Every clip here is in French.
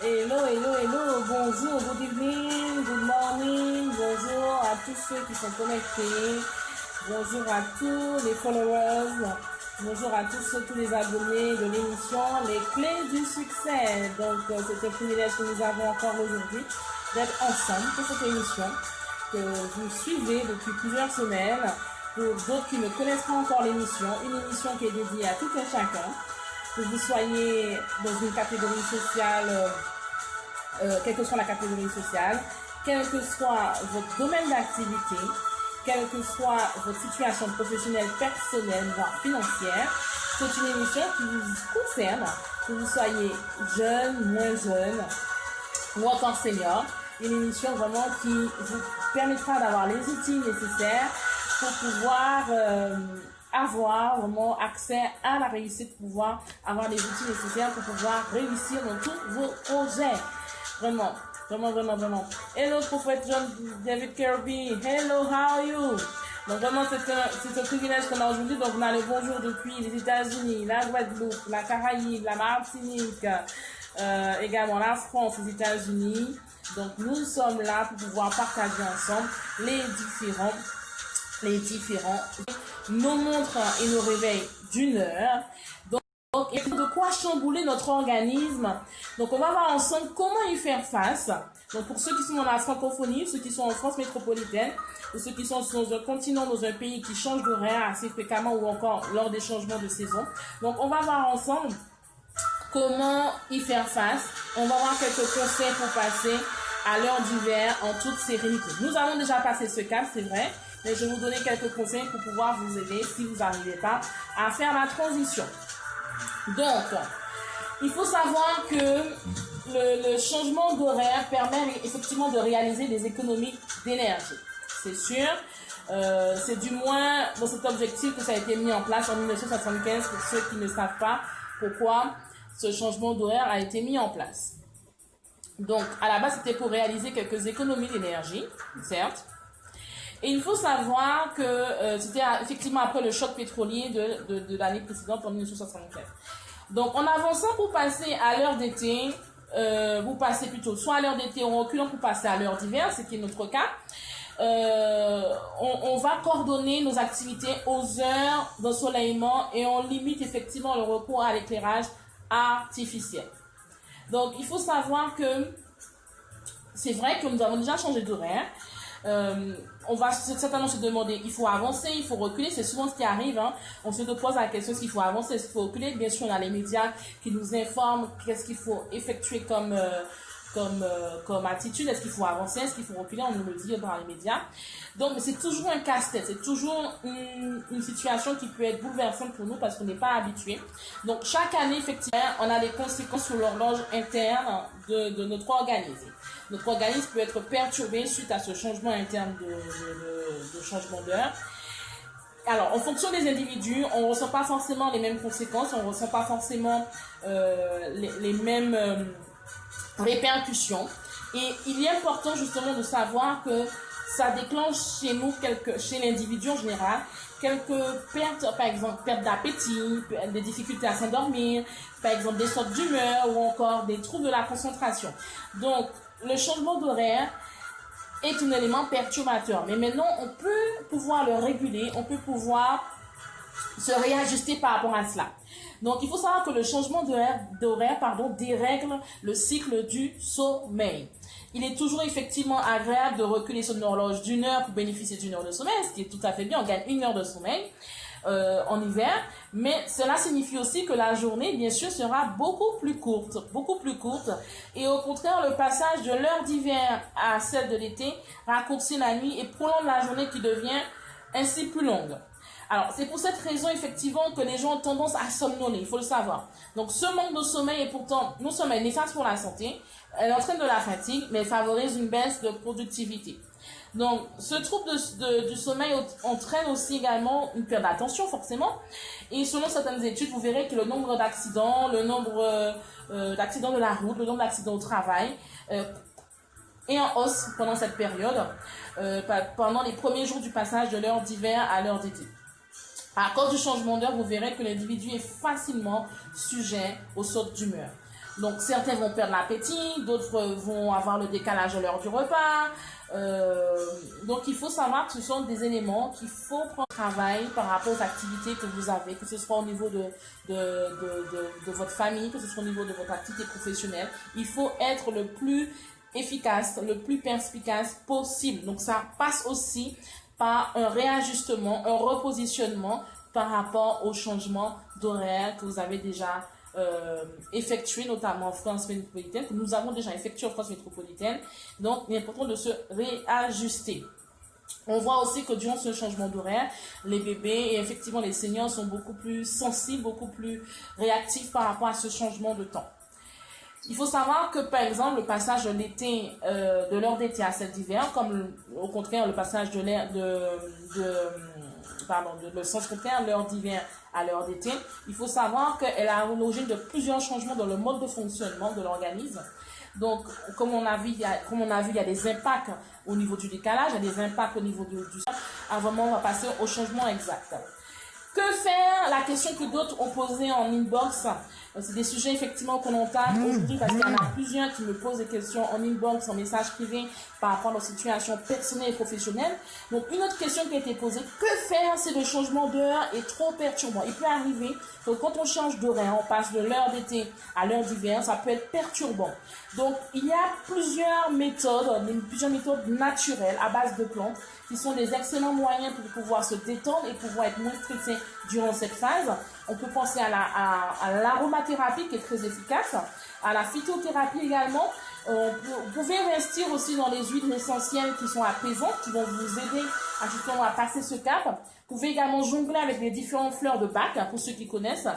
Hello, hello, hello, bonjour, good evening, good morning, bonjour à tous ceux qui sont connectés, bonjour à tous les followers, bonjour à tous les abonnés de l'émission Les Clés du Succès. Donc c'est un privilège que nous avons encore aujourd'hui d'être ensemble pour cette émission que vous suivez depuis plusieurs semaines. Pour d'autres qui ne connaissent pas encore l'émission, une émission qui est dédiée à tout un chacun, que vous soyez dans une catégorie sociale, quelle que soit la catégorie sociale, quel que soit votre domaine d'activité, quelle que soit votre situation professionnelle, personnelle, voire financière. C'est une émission qui vous concerne, que vous soyez jeune, moins jeune ou encore senior. Une émission vraiment qui vous permettra d'avoir les outils nécessaires pour pouvoir avoir vraiment accès à la réussite, pouvoir avoir les outils nécessaires pour pouvoir réussir dans tous vos projets. Vraiment, vraiment, vraiment, vraiment. Hello, prophète John David Kirby. Hello, how are you? Donc vraiment, c'est un privilège qu'on a aujourd'hui. Donc on a le bonjour depuis les États-Unis, la Guadeloupe, la Caraïbe, la Martinique, également la France, les États-Unis. Donc nous sommes là pour pouvoir partager ensemble les différents nos montres et nos réveils d'une heure. Donc, il y a de quoi chambouler notre organisme. Donc, on va voir ensemble comment y faire face. Donc, pour ceux qui sont dans la francophonie, ceux qui sont en France métropolitaine, ou ceux qui sont dans un continent, dans un pays qui change d'horaire assez fréquemment ou encore lors des changements de saison. Donc, on va voir ensemble comment y faire face. On va voir quelques conseils pour passer à l'heure d'hiver en toute sérénité. Nous avons déjà passé ce cap, c'est vrai, mais je vais vous donner quelques conseils pour pouvoir vous aider si vous n'arrivez pas à faire la transition. Donc, il faut savoir que le changement d'horaire permet effectivement de réaliser des économies d'énergie. C'est sûr, c'est du moins dans cet objectif que ça a été mis en place en 1975 pour ceux qui ne savent pas pourquoi ce changement d'horaire a été mis en place. Donc, à la base, c'était pour réaliser quelques économies d'énergie, certes. Et il faut savoir que c'était effectivement après le choc pétrolier de l'année précédente, en 1975. Donc, en avançant pour passer à l'heure d'été, vous passez plutôt soit à l'heure d'été en reculant pour passer à l'heure d'hiver, ce qui est notre cas. On va coordonner nos activités aux heures d'ensoleillement et on limite effectivement le recours à l'éclairage artificiel. Donc, il faut savoir que c'est vrai que nous avons déjà changé d'horaire. On va certainement se demander, il faut avancer, il faut reculer, c'est souvent ce qui arrive, hein. On se pose la question s'il faut avancer, s'il faut reculer. Bien sûr, on a les médias qui nous informent qu'est-ce qu'il faut effectuer comme attitude, est-ce qu'il faut avancer, est-ce qu'il faut reculer, on nous le dit dans les médias. Donc, c'est toujours un casse-tête, c'est toujours une situation qui peut être bouleversante pour nous parce qu'on n'est pas habitué. Donc, chaque année, effectivement, on a des conséquences sur l'horloge interne de notre organisme. Notre organisme peut être perturbé suite à ce changement interne de changement d'heure. Alors, en fonction des individus, on ne ressent pas forcément les mêmes conséquences, on ne ressent pas forcément les mêmes répercussions. Et il est important justement de savoir que ça déclenche chez nous, chez l'individu en général, quelques pertes, par exemple, perte d'appétit, des difficultés à s'endormir, par exemple des sautes d'humeur ou encore des troubles de la concentration. Donc, le changement d'horaire est un élément perturbateur. Mais maintenant, on peut pouvoir le réguler, on peut pouvoir se réajuster par rapport à cela. Donc, il faut savoir que le changement d'horaire dérègle le cycle du sommeil. Il est toujours effectivement agréable de reculer son horloge d'une heure pour bénéficier d'une heure de sommeil, ce qui est tout à fait bien. On gagne une heure de sommeil en hiver, mais cela signifie aussi que la journée, bien sûr, sera beaucoup plus courte. Et au contraire, le passage de l'heure d'hiver à celle de l'été raccourcit la nuit et prolonge la journée qui devient ainsi plus longue. Alors, c'est pour cette raison, effectivement, que les gens ont tendance à somnoler, il faut le savoir. Donc, ce manque de sommeil est pourtant non seulement néfaste pour la santé, elle entraîne de la fatigue, mais favorise une baisse de productivité. Donc, ce trouble du sommeil entraîne aussi également une perte d'attention, forcément. Et selon certaines études, vous verrez que le nombre d'accidents, le nombre d'accidents de la route, le nombre d'accidents au travail est en hausse pendant cette période, pendant les premiers jours du passage de l'heure d'hiver à l'heure d'été. À cause du changement d'heure, vous verrez que l'individu est facilement sujet aux sautes d'humeur. Donc certains vont perdre l'appétit, d'autres vont avoir le décalage de l'heure du repas. Donc il faut savoir que ce sont des éléments qu'il faut prendre en travail par rapport aux activités que vous avez, que ce soit au niveau de votre famille, que ce soit au niveau de votre activité professionnelle. Il faut être le plus efficace, le plus perspicace possible. Donc ça passe aussi par un réajustement, un repositionnement par rapport au changement d'horaire que vous avez déjà effectué, notamment en France métropolitaine, que nous avons déjà effectué en France métropolitaine. Donc, il est important de se réajuster. On voit aussi que durant ce changement d'horaire, les bébés et effectivement les seniors sont beaucoup plus sensibles, beaucoup plus réactifs par rapport à ce changement de temps. Il faut savoir que, par exemple, le passage de l'été, de l'heure d'été à celle d'hiver, comme au contraire le passage de l'heure le sens contraire, l'heure d'hiver à l'heure d'été, il faut savoir qu'elle a l'origine de plusieurs changements dans le mode de fonctionnement de l'organisme. Donc, comme on a vu, il y a des impacts au niveau du décalage, il y a des impacts au niveau du sol. Avant, on va passer au changement exact. Que faire? La question que d'autres ont posée en inbox. C'est des sujets effectivement qu'on entame aujourd'hui parce qu'il y en a plusieurs qui me posent des questions en inbox, en message privé par rapport à leur situation personnelle et professionnelle. Donc une autre question qui a été posée, que faire si le changement d'heure est trop perturbant? Il peut arriver que quand on change d'horaire, on passe de l'heure d'été à l'heure d'hiver, ça peut être perturbant. Donc il y a plusieurs méthodes naturelles à base de plantes qui sont des excellents moyens pour pouvoir se détendre et pouvoir être moins stressé durant cette phase. On peut penser à l'aromathérapie qui est très efficace, à la phytothérapie également. Vous pouvez investir aussi dans les huiles essentielles qui sont apaisantes, qui vont vous aider à justement à passer ce cap. Vous pouvez également jongler avec les différentes fleurs de Bach, pour ceux qui connaissent.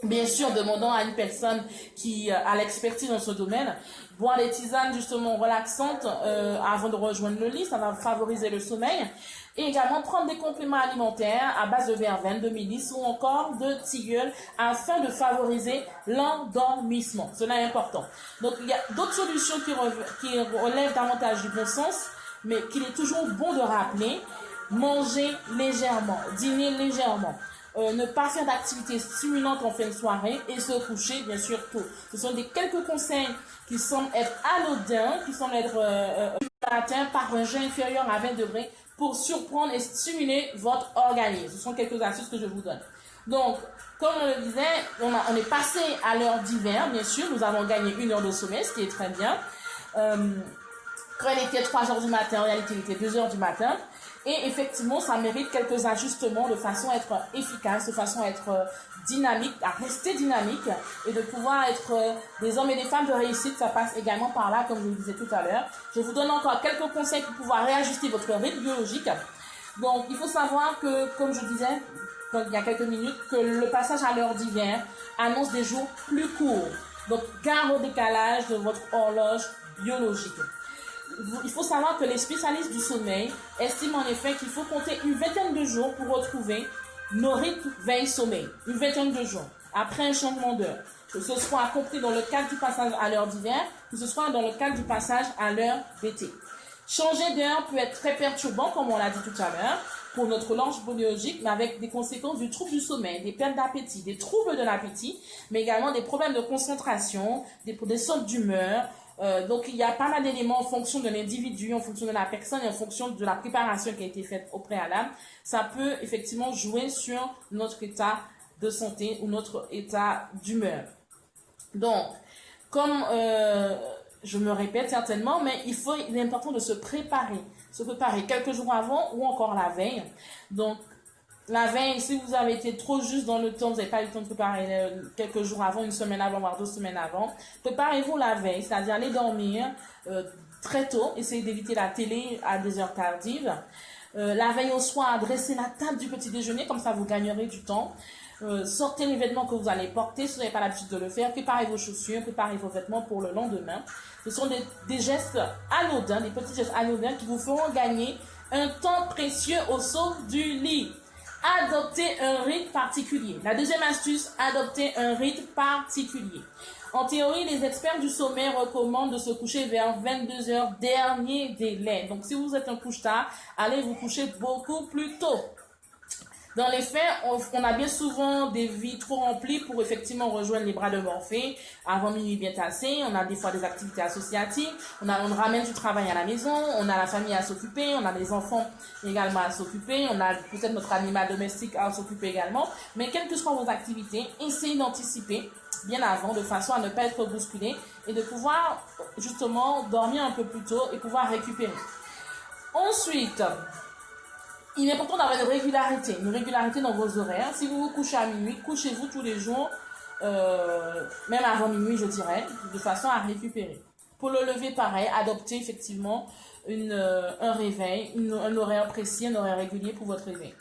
Bien sûr, demandant à une personne qui a l'expertise dans ce domaine, boire des tisanes justement relaxantes avant de rejoindre le lit, ça va favoriser le sommeil. Et également prendre des compléments alimentaires à base de verveine, de mélisse ou encore de tilleul afin de favoriser l'endormissement. Cela est important. Donc il y a d'autres solutions qui relèvent davantage du bon sens, mais qu'il est toujours bon de rappeler. Manger légèrement, dîner légèrement. Ne pas faire d'activités stimulantes en fin de soirée et se coucher bien sûr tôt. Ce sont quelques conseils qui semblent être anodins, qui semblent être matin par un jet inférieur à 20 degrés pour surprendre et stimuler votre organisme. Ce sont quelques astuces que je vous donne. Donc, comme on le disait, on est passé à l'heure d'hiver, bien sûr. Nous avons gagné 1 heure de sommeil, ce qui est très bien. Quand il était 3 heures du matin, en réalité, il était 2 heures du matin. Et effectivement, ça mérite quelques ajustements de façon à être efficace, de façon à être dynamique, à rester dynamique et de pouvoir être des hommes et des femmes de réussite. Ça passe également par là, comme je vous le disais tout à l'heure. Je vous donne encore quelques conseils pour pouvoir réajuster votre rythme biologique. Donc, il faut savoir que, comme je disais il y a quelques minutes, que le passage à l'heure d'hiver annonce des jours plus courts. Donc, garde au décalage de votre horloge biologique. Il faut savoir que les spécialistes du sommeil estiment en effet qu'il faut compter une vingtaine de jours pour retrouver nos rythmes veille-sommeil. Une vingtaine de jours après un changement d'heure. Que ce soit compris dans le cadre du passage à l'heure d'hiver, que ce soit dans le cadre du passage à l'heure d'été. Changer d'heure peut être très perturbant, comme on l'a dit tout à l'heure, pour notre horloge biologique, mais avec des conséquences du trouble du sommeil, des pertes d'appétit, des troubles de l'appétit, mais également des problèmes de concentration, des sautes d'humeur. Donc, il y a pas mal d'éléments en fonction de l'individu, en fonction de la personne et en fonction de la préparation qui a été faite au préalable. Ça peut effectivement jouer sur notre état de santé ou notre état d'humeur. Donc, comme je me répète certainement, mais il est important de se préparer quelques jours avant ou encore la veille. Donc, la veille, si vous avez été trop juste dans le temps, vous n'avez pas eu le temps de préparer quelques jours avant, une semaine avant, voire 2 semaines avant, préparez-vous la veille, c'est-à-dire aller dormir très tôt, essayez d'éviter la télé à des heures tardives. La veille au soir, dressez la table du petit déjeuner, comme ça vous gagnerez du temps. Sortez les vêtements que vous allez porter, si vous n'avez pas l'habitude de le faire, préparez vos chaussures, préparez vos vêtements pour le lendemain. Ce sont des gestes anodins, des petits gestes anodins qui vous feront gagner un temps précieux au saut du lit. Adoptez un rythme particulier. La deuxième astuce, adoptez un rythme particulier. En théorie, les experts du sommeil recommandent de se coucher vers 22 heures, dernier délai. Donc, si vous êtes un couche-tard, allez vous coucher beaucoup plus tôt. Dans les faits, on a bien souvent des vies trop remplies pour effectivement rejoindre les bras de Morphée avant minuit bien tassé. On a des fois des activités associatives, on ramène du travail à la maison, on a la famille à s'occuper, on a les enfants également à s'occuper, on a peut-être notre animal domestique à s'occuper également. Mais quelles que soient vos activités, essayez d'anticiper bien avant de façon à ne pas être bousculé et de pouvoir justement dormir un peu plus tôt et pouvoir récupérer. Ensuite, il est important d'avoir une régularité dans vos horaires. Si vous vous couchez à minuit, couchez-vous tous les jours, même avant minuit, je dirais, de façon à récupérer. Pour le lever, pareil, adoptez effectivement un réveil, un horaire précis, un horaire régulier pour votre réveil.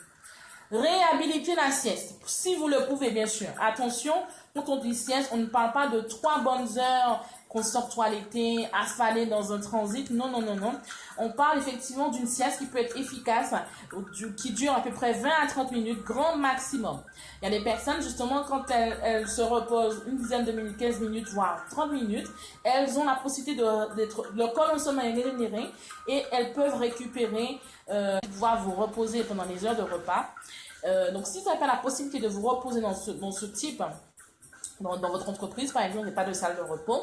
Réhabiliter la sieste, si vous le pouvez, bien sûr. Attention, quand on dit sieste, on ne parle pas de 3 bonnes heures qu'on sort toiletter, affalé dans un transit. Non, non, non, non. On parle effectivement d'une sieste qui peut être efficace, qui dure à peu près 20 à 30 minutes, grand maximum. Il y a des personnes, justement, quand elles se reposent une dizaine de minutes, 15 minutes, voire 30 minutes, elles ont la possibilité le corps en sommeil est régénéré et elles peuvent récupérer, pouvoir vous reposer pendant les heures de repas. Donc, si vous n'avez pas la possibilité de vous reposer dans ce type, dans votre entreprise, par exemple, il n'y a pas de salle de repos,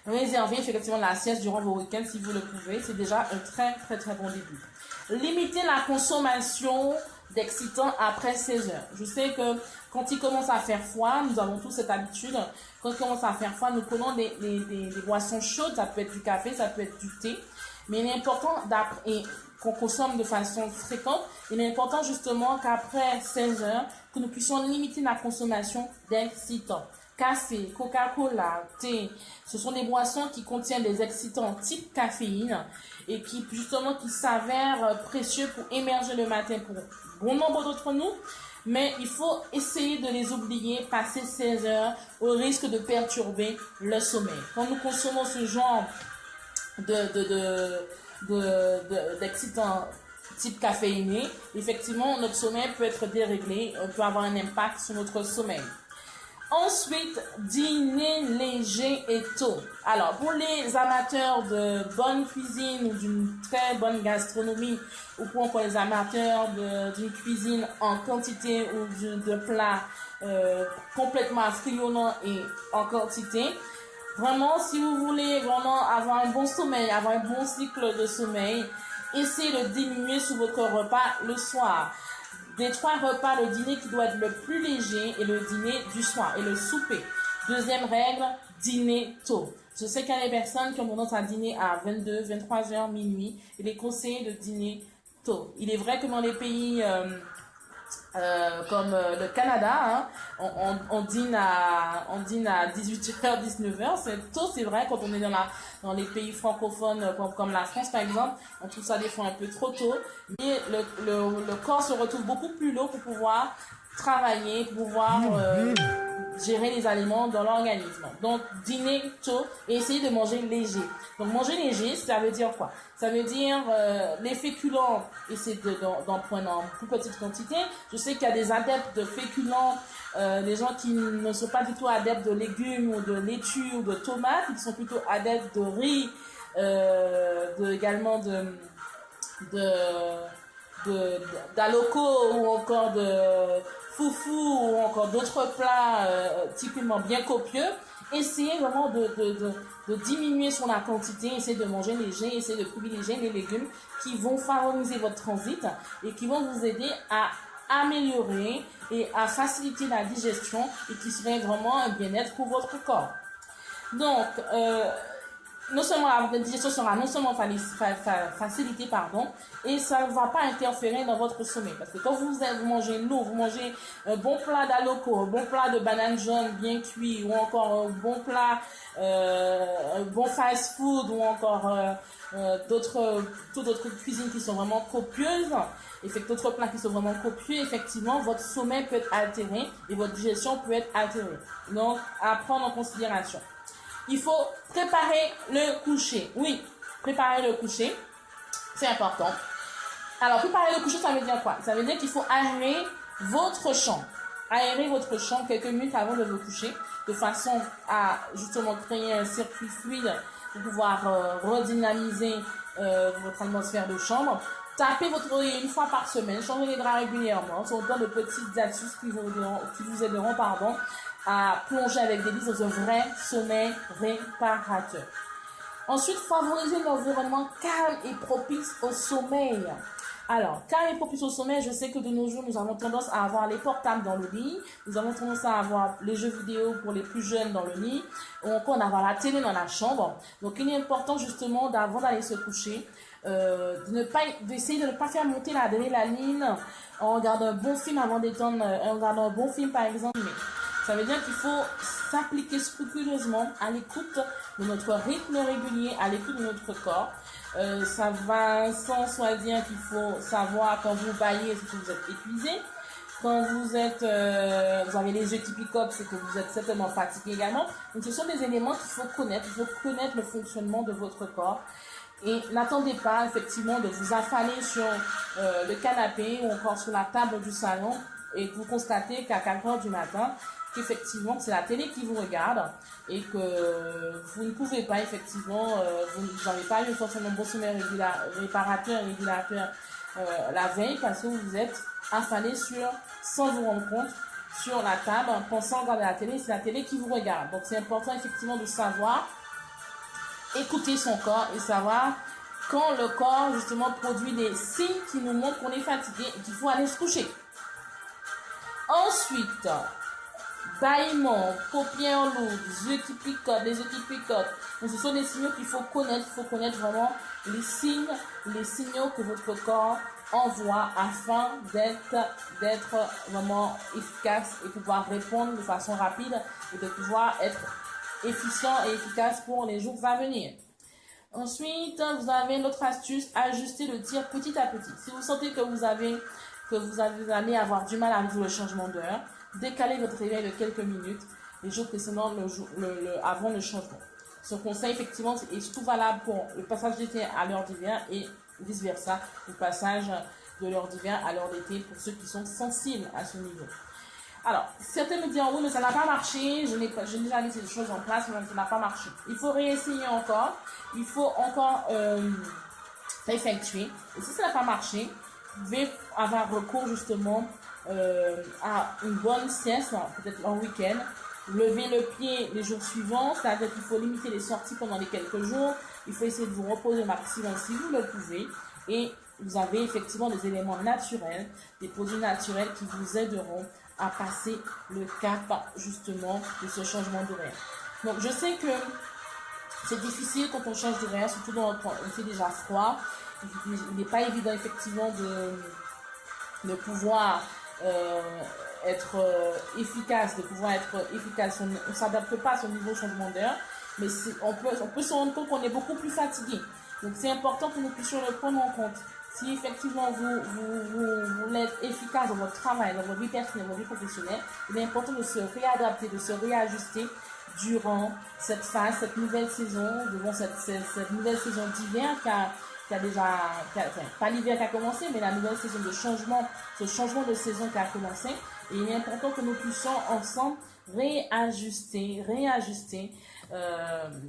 réservez effectivement la sieste durant vos week-ends si vous le pouvez. C'est déjà un très, très, très bon début. Limitez la consommation d'excitants après 16 heures. Je sais que quand il commence à faire froid, nous avons tous cette habitude, quand il commence à faire froid, nous prenons des boissons chaudes, ça peut être du café, ça peut être du thé, mais il est important qu'on consomme de façon fréquente. Il est important justement qu'après 16 heures, que nous puissions limiter la consommation d'excitants. Café, Coca-Cola, thé, ce sont des boissons qui contiennent des excitants type caféine et qui s'avèrent précieux pour émerger le matin pour bon nombre d'entre nous. Mais il faut essayer de les oublier passer 16 heures au risque de perturber le sommeil. Quand nous consommons ce genre d'excitants type caféiné, effectivement, notre sommeil peut être déréglé, on peut avoir un impact sur notre sommeil. Ensuite, dîner léger et tôt. Alors, pour les amateurs de bonne cuisine ou d'une très bonne gastronomie, ou pour encore les amateurs d'une cuisine en quantité ou de plats complètement affriolants et en quantité, vraiment, si vous voulez vraiment avoir un bon sommeil, avoir un bon cycle de sommeil, essayez de diminuer sur votre repas le soir. Des 3 repas, le dîner qui doit être le plus léger et le dîner du soir et le souper. Deuxième règle, dîner tôt. Je sais qu'il y a des personnes qui ont tendance à dîner à 22, 23 heures, minuit. Il est conseillé de dîner tôt. Il est vrai que dans les pays comme le Canada, hein, on dîne à 18h, 19h. C'est tôt, c'est vrai, quand on est dans les pays francophones comme la France par exemple, on trouve ça des fois un peu trop tôt. Mais le corps se retrouve beaucoup plus lourd pour pouvoir travailler, pour pouvoir gérer les aliments dans l'organisme. Donc, dîner tôt et essayer de manger léger. Donc, manger léger, ça veut dire quoi? Ça veut dire les féculents, essayer d'en prendre en plus petite quantité. Je sais qu'il y a des adeptes de féculents, des gens qui ne sont pas du tout adeptes de légumes ou de laitue ou de tomates, qui sont plutôt adeptes de riz, également d'aloko ou encore de foufou ou encore d'autres plats typiquement bien copieux. Essayez vraiment de diminuer sur la quantité, essayez de manger léger, essayez de privilégier les légumes qui vont favoriser votre transit et qui vont vous aider à améliorer et à faciliter la digestion et qui serait vraiment un bien-être pour votre corps. Donc, non seulement la digestion sera non seulement facilitée, et ça ne va pas interférer dans votre sommeil. Parce que quand vous mangez lourd, vous mangez un bon plat d'aloko, un bon plat de banane jaune bien cuit, ou encore un bon plat, un bon fast-food, ou encore toute d'autres cuisines qui sont vraiment copieuses, d'autres plats qui sont vraiment copieux, effectivement, votre sommeil peut être altéré et votre digestion peut être altérée. Donc, à prendre en considération. Il faut préparer le coucher. Oui, préparer le coucher, c'est important. Alors, préparer le coucher, ça veut dire quoi? Ça veut dire qu'il faut aérer votre chambre. Aérer votre chambre quelques minutes avant de vous coucher, de façon à justement créer un circuit fluide pour pouvoir redynamiser votre atmosphère de chambre. Tapez votre oreiller une fois par semaine, changez les draps régulièrement. Ce sont autant de petites astuces qui vous aideront à plonger avec délice dans un vrai sommeil réparateur. Ensuite, favorisez l'environnement calme et propice au sommeil. Alors, calme et propice au sommeil, je sais que de nos jours, nous avons tendance à avoir les portables dans le lit, nous avons tendance à avoir les jeux vidéo pour les plus jeunes dans le lit, ou encore d'avoir la télé dans la chambre. Donc, il est important justement, avant d'aller se coucher, d'essayer de ne pas faire monter l'adrénaline en regardant un bon film avant d'étendre, en regardant un bon film par exemple. Ça veut dire qu'il faut s'appliquer scrupuleusement à l'écoute de notre rythme régulier, à l'écoute de notre corps. Ça va sans soi dire qu'il faut savoir quand vous baillez, c'est que vous êtes épuisé. Quand vous avez les yeux qui picotent, c'est que vous êtes certainement fatigué également. Donc ce sont des éléments qu'il faut connaître. Il faut connaître le fonctionnement de votre corps. Et n'attendez pas effectivement de vous affaler sur le canapé ou encore sur la table du salon et que vous constatez qu'à 4 heures du matin, qu'effectivement c'est la télé qui vous regarde et que vous ne pouvez pas effectivement, vous n'avez pas eu forcément un bon sommeil réparateur et régulateur la veille parce que vous vous êtes affalé sans vous rendre compte sur la table en pensant regarder la télé, c'est la télé qui vous regarde. Donc c'est important effectivement de savoir écouter son corps et savoir quand le corps justement produit des signes qui nous montrent qu'on est fatigué et qu'il faut aller se coucher. Ensuite, bâillement, paupières lourdes, yeux qui picotent, les yeux qui picotent. Donc, ce sont des signaux qu'il faut connaître. Il faut connaître vraiment les signaux que votre corps envoie afin d'être vraiment efficace et pouvoir répondre de façon rapide et de pouvoir être efficient et efficace pour les jours à venir. Ensuite, vous avez l'autre astuce, ajuster le tir petit à petit. Si vous sentez que vous allez avoir du mal à vivre le changement d'heure, décalez votre réveil de quelques minutes les jours précédents avant le changement. Ce conseil, effectivement, est surtout valable pour le passage d'été à l'heure d'hiver et vice-versa, le passage de l'heure d'hiver à l'heure d'été pour ceux qui sont sensibles à ce niveau. Alors, certains me diront, oui, mais ça n'a pas marché, j'ai déjà mis ces choses en place, mais ça n'a pas marché. Il faut réessayer encore, il faut encore effectuer. Et si ça n'a pas marché, vous devez avoir recours justement à une bonne sieste, peut-être en week-end. Lever le pied les jours suivants, c'est-à-dire qu'il faut limiter les sorties pendant les quelques jours. Il faut essayer de vous reposer au maximum si vous le pouvez. Et vous avez effectivement des éléments naturels, des produits naturels qui vous aideront à passer le cap justement de ce changement d'horaire. Donc je sais que c'est difficile quand on change d'horaire, surtout quand il fait déjà froid. Il n'est pas évident effectivement de pouvoir être efficace, On ne s'adapte pas à ce niveau changement d'heure, mais on peut se rendre compte qu'on est beaucoup plus fatigué. Donc c'est important que nous puissions le prendre en compte. Si effectivement vous êtes efficace dans votre travail, dans votre vie personnelle, dans votre vie professionnelle, il est important de se réadapter, de se réajuster durant cette phase, cette nouvelle saison, devant cette nouvelle saison d'hiver pas l'hiver qui a commencé, mais la nouvelle saison de changement, ce changement de saison qui a commencé. Et il est important que nous puissions ensemble réajuster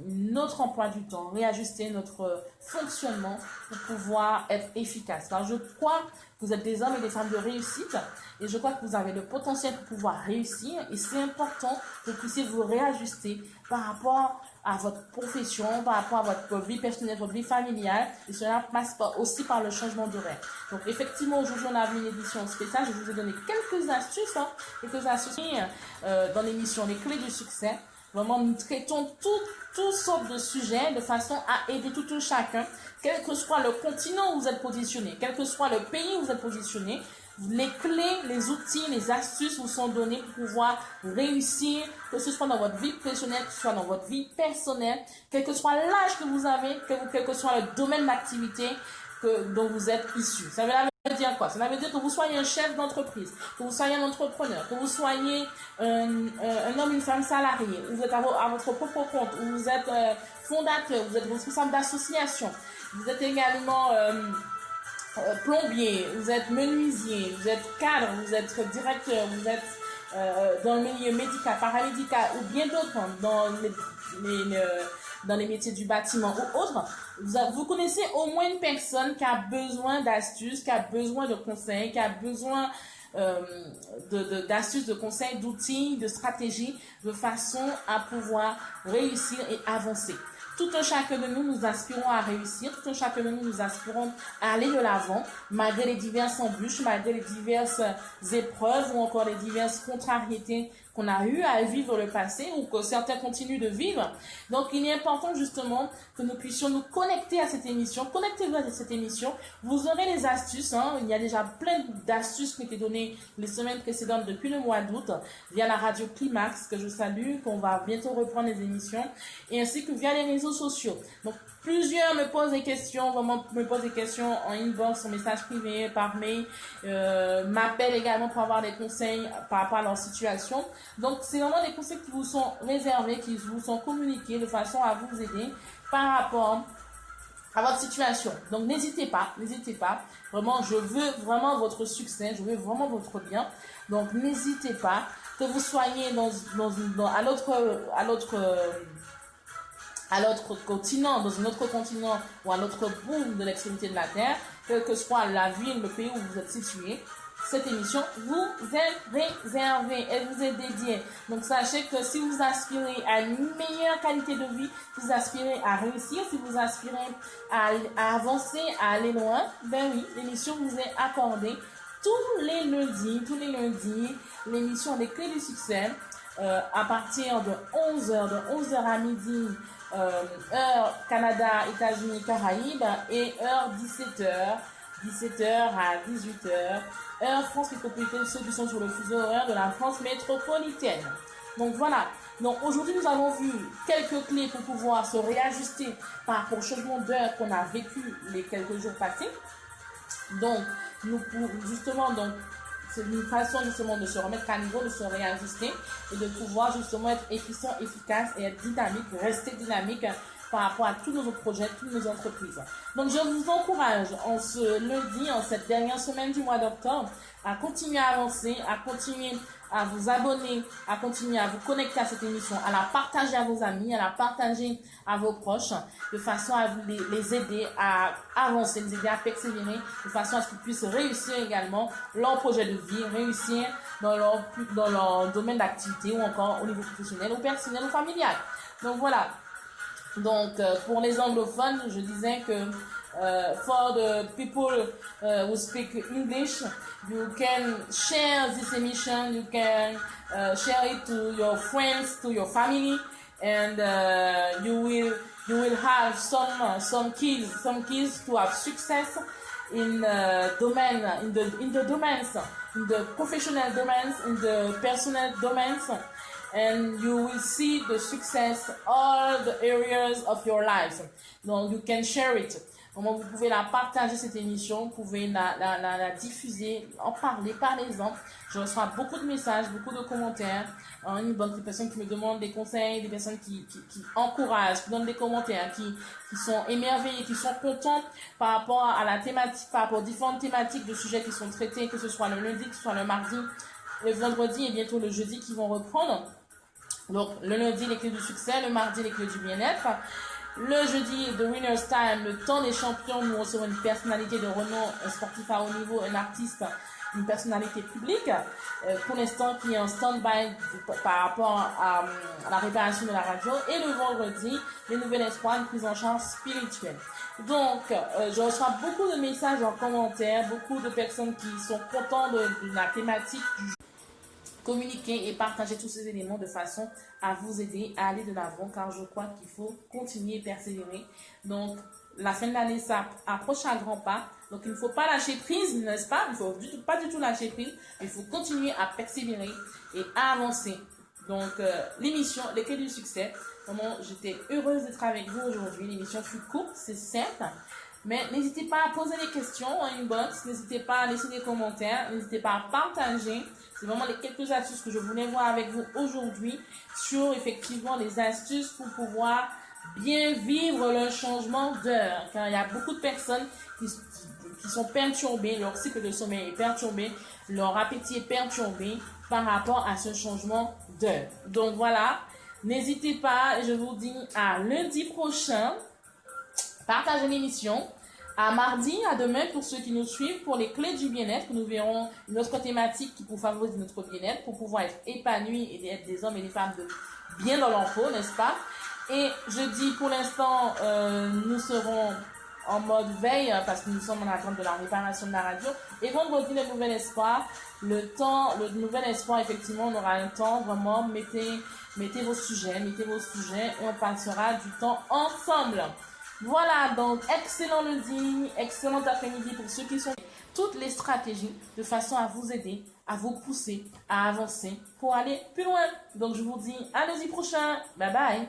notre emploi du temps, réajuster notre fonctionnement pour pouvoir être efficace. Alors je crois que vous êtes des hommes et des femmes de réussite et je crois que vous avez le potentiel pour pouvoir réussir et c'est important que vous puissiez vous réajuster par rapport à votre profession, par rapport à votre vie personnelle, votre vie familiale et cela passe aussi par le changement d'horaire. Donc effectivement aujourd'hui on a vu une édition spéciale, je vous ai donné quelques astuces dans l'émission Les Clés du Succès. Vraiment, nous traitons toutes sortes de sujets de façon à aider tout un chacun, quel que soit le continent où vous êtes positionné, quel que soit le pays où vous êtes positionné. Les clés, les outils, les astuces vous sont donnés pour pouvoir réussir, que ce soit dans votre vie professionnelle, que ce soit dans votre vie personnelle, quel que soit l'âge que vous avez, quel que soit le domaine d'activité dont vous êtes issu. Ça veut dire quoi? Ça veut dire que vous soyez un chef d'entreprise, que vous soyez un entrepreneur, que vous soyez un homme, une femme salariée, ou vous êtes à votre propre compte, ou vous êtes fondateur, vous êtes responsable d'association, vous êtes également plombier, vous êtes menuisier, vous êtes cadre, vous êtes directeur, vous êtes dans le milieu médical, paramédical, ou bien d'autres, dans dans les métiers du bâtiment ou autres, vous connaissez au moins une personne qui a besoin d'astuces, qui a besoin de conseils, qui a besoin d'astuces, de conseils, d'outils, de stratégies, de façon à pouvoir réussir et avancer. Tout un chacun de nous aspirons à réussir, tout un chacun de nous aspirons à aller de l'avant, malgré les diverses embûches, malgré les diverses épreuves ou encore les diverses contrariétés qu'on a eu à vivre dans le passé ou que certains continuent de vivre. Donc, il est important justement que nous puissions nous connecter à cette émission. Connectez-vous à cette émission. Vous aurez les astuces. Il y a déjà plein d'astuces qui ont été données les semaines précédentes depuis le mois d'août via la radio Climax que je salue, qu'on va bientôt reprendre les émissions, et ainsi que via les réseaux sociaux. Donc, plusieurs me posent des questions, vraiment me posent des questions en inbox, en message privé, par mail, m'appellent également pour avoir des conseils par rapport à leur situation. Donc, c'est vraiment des conseils qui vous sont réservés, qui vous sont communiqués de façon à vous aider par rapport à votre situation. Donc, n'hésitez pas. Vraiment, je veux vraiment votre succès, je veux vraiment votre bien. Donc, n'hésitez pas, que vous soyez à l'autre continent, dans un autre continent ou à l'autre bout de l'extrémité de la Terre, quelle que soit la ville, le pays où vous êtes situé, cette émission vous est réservée, elle vous est dédiée. Donc sachez que si vous aspirez à une meilleure qualité de vie, vous aspirez à réussir, si vous aspirez à avancer, à aller loin, ben oui, l'émission vous est accordée tous les lundis, l'émission des clés du succès, à partir de 11h à midi, heure Canada, États-Unis, Caraïbes, et heure 17h à 18h, heure France métropolitaine, ceux qui sont sur le fuseau horaire de la France métropolitaine. Donc voilà. Donc aujourd'hui, nous avons vu quelques clés pour pouvoir se réajuster par rapport au changement d'heure qu'on a vécu les quelques jours passés. Donc, c'est une façon justement de se remettre à niveau, de se réajuster et de pouvoir justement être efficient, efficace et être dynamique, rester dynamique par rapport à tous nos projets, toutes nos entreprises. Donc, je vous encourage en ce lundi, en cette dernière semaine du mois d'octobre, à continuer à avancer, à continuer à vous abonner, à continuer à vous connecter à cette émission, à la partager à vos amis, à la partager à vos proches, de façon à les aider à avancer, les aider à persévérer, de façon à ce qu'ils puissent réussir également leur projet de vie, réussir dans leur domaine d'activité ou encore au niveau professionnel ou personnel ou familial. Donc voilà. Donc, pour les anglophones, je disais que for the people who speak English, you can share this emission, you can share it to your friends, to your family, and you will have some keys to have success in the domains, in the professional domains, in the personal domains. And you will see the success all the areas of your lives. Donc, you can share it. Vous pouvez la partager, cette émission, vous pouvez la diffuser, en parler, parlez-en. Je reçois beaucoup de messages, beaucoup de commentaires, des personnes qui me demandent des conseils, des personnes qui encouragent, qui donnent des commentaires, qui sont émerveillées, qui sont contents par rapport à la thématique, par rapport aux différentes thématiques de sujets qui sont traités, que ce soit le lundi, que ce soit le mardi, le vendredi et bientôt le jeudi qui vont reprendre. Donc, le lundi, les clés du succès, le mardi, les clés du bien-être. Le jeudi, The Winner's Time, le temps des champions, nous recevons une personnalité de renom, un sportif à haut niveau, un artiste, une personnalité publique, pour l'instant qui est en stand-by par rapport à la réparation de la radio. Et le vendredi, les nouvelles espoirs, une prise en charge spirituelle. Donc, je reçois beaucoup de messages en commentaire, beaucoup de personnes qui sont contentes de la thématique du communiquer et partager tous ces éléments de façon à vous aider à aller de l'avant, car je crois qu'il faut continuer et persévérer. Donc, la fin de l'année, ça approche à grands pas. Donc, il ne faut pas lâcher prise, n'est-ce pas? Il ne faut pas du tout lâcher prise. Il faut continuer à persévérer et à avancer. Donc, l'émission, les clés du succès. Vraiment, j'étais heureuse d'être avec vous aujourd'hui. L'émission fut courte, c'est certes. Mais n'hésitez pas à poser des questions en inbox. N'hésitez pas à laisser des commentaires. N'hésitez pas à partager. C'est vraiment les quelques astuces que je voulais voir avec vous aujourd'hui sur effectivement les astuces pour pouvoir bien vivre le changement d'heure. Car il y a beaucoup de personnes qui sont perturbées, leur cycle de sommeil est perturbé, leur appétit est perturbé par rapport à ce changement d'heure. Donc voilà, N'hésitez pas, je vous dis à lundi prochain. Partagez l'émission. À mardi, à demain pour ceux qui nous suivent pour les clés du bien-être. Nous verrons une autre thématique qui pour favoriser notre bien-être, pour pouvoir être épanouis et être des hommes et des femmes de bien dans leur peau, n'est-ce pas? Et je dis pour l'instant, nous serons en mode veille parce que nous sommes en attente de la réparation de la radio. Et vendredi, le nouvel espoir. Le nouvel espoir, effectivement, on aura un temps vraiment, mettez vos sujets et on passera du temps ensemble. Voilà, donc excellent lundi, excellent après-midi pour ceux qui sont toutes les stratégies de façon à vous aider, à vous pousser, à avancer pour aller plus loin. Donc je vous dis à lundi prochain. Bye bye.